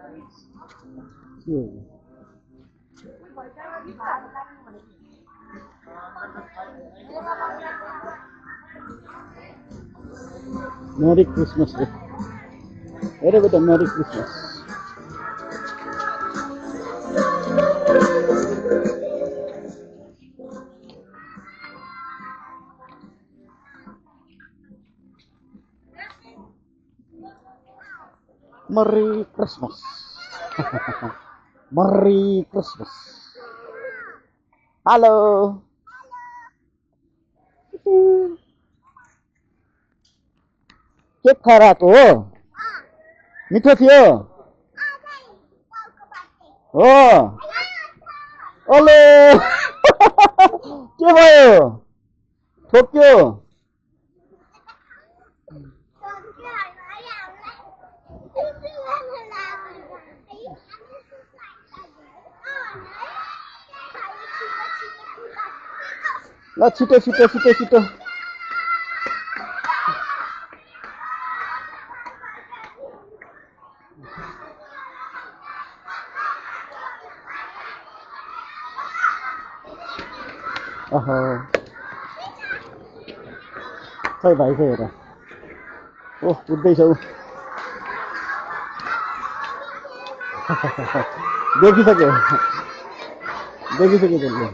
के हो? मेरी क्रिसमस रे। अरे बेटा merry Christmas. Merry Christmas. Merry Christmas. Halo. के खराको हो? मिठो थियो? हो। ओले। के भयो? ठोक्यो? ल छिटो छिटो छिटो छिटो। ओहो खै भाइ खै हेर। ओह उठ्दैछ ऊ। देखिसक्यो देखिसक्यो त्यसले।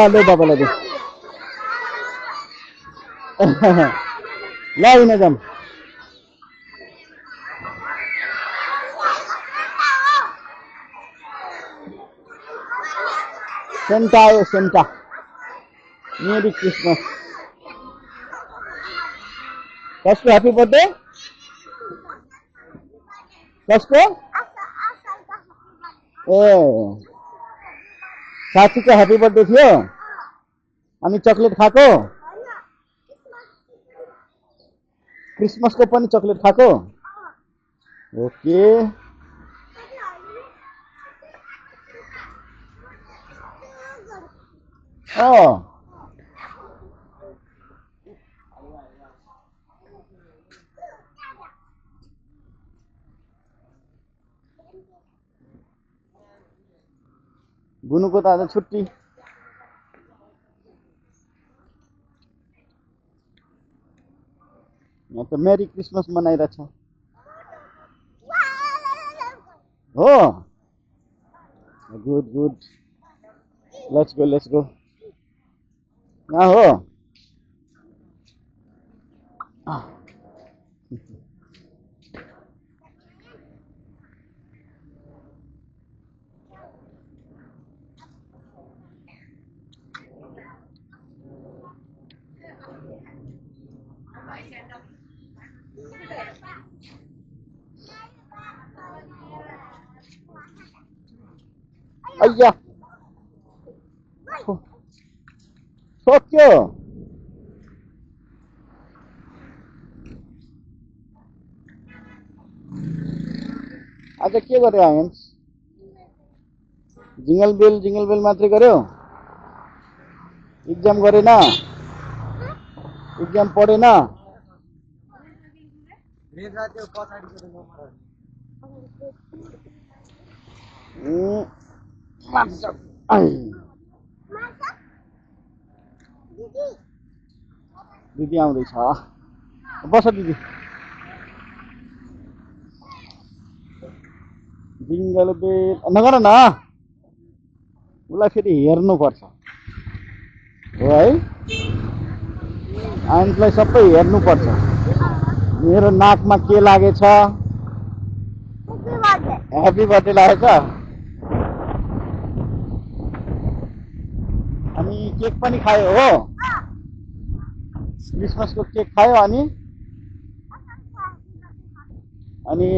ले बाबालाई दे। ल हिँड जाऊँ। सेन्टा आयो सेन्टा। Merry Christmas. कसको ह्याप्पी बर्थडे? कसको? ए साथीको ह्याप्पी बर्थडे थियो अनि चकलेट खाएको? क्रिसमसको पनि चकलेट खाएको? ओके। गुनुको त आज छुट्टी। यहाँ त मेरी क्रिसमस मनाइरहेछ। हो good good. Let's go let's go. यहाँ हो। अय्या सक्यो। आज के गर्यो आयन्स? जिंगल बेल मात्रै गर्यो? एक्जाम गरेन? एक्जाम पढेन? दिदी आउँदैछ। बस दिदी। जिंगल बेल नगर न, उसलाई फेरि हेर्नुपर्छ हो है। आइन्सलाई सबै हेर्नुपर्छ। मेरो नाकमा के लागेछ? ह्याप्पी बर्थडे लागेछ। अनि केक पनि खायो हो? क्रिसमसको केक खायो अनि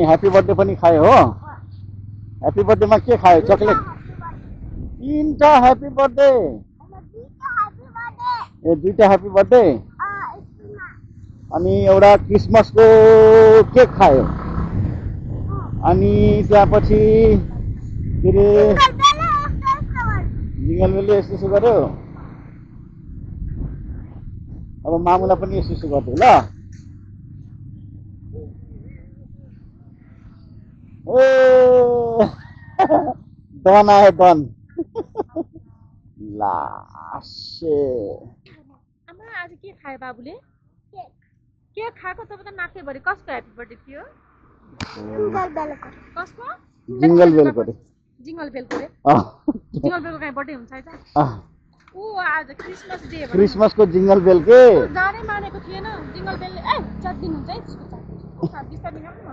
ह्याप्पी बर्थडे पनि खायो हो? ह्याप्पी बर्थडेमा के खायो? चकलेट। तीनटा ह्याप्पी बर्थडे। ए दुईटा ह्याप्पी बर्थडे अनि एउटा क्रिसमसको केक खायो अनि त्यसपछि के रे जिङ्गल बेलले यस्तो गर्यो। अब मामुलाई पनि यस्तो गर्छु ल। ए डन आयो डन। लासे आमा आज के खायो बाबुले? केक खाएको त नाकैभरि कसको ह्यापी बर्थडे थियो? कसको? जिङ्गल बेलको रे। जिङ्गल बेलको रे? जिङ्गल बेलको कहीँ बर्थडे हुन्छ है त? ऊ आज क्रिसमस डे भन्छ। क्रिसमसको जिङ्गल बेल के जानै मानेको थिएन जिङ्गल बेलले। ए चट्दिन हुन्छ है त्यसको चाट बिस्तारै खाऊ न।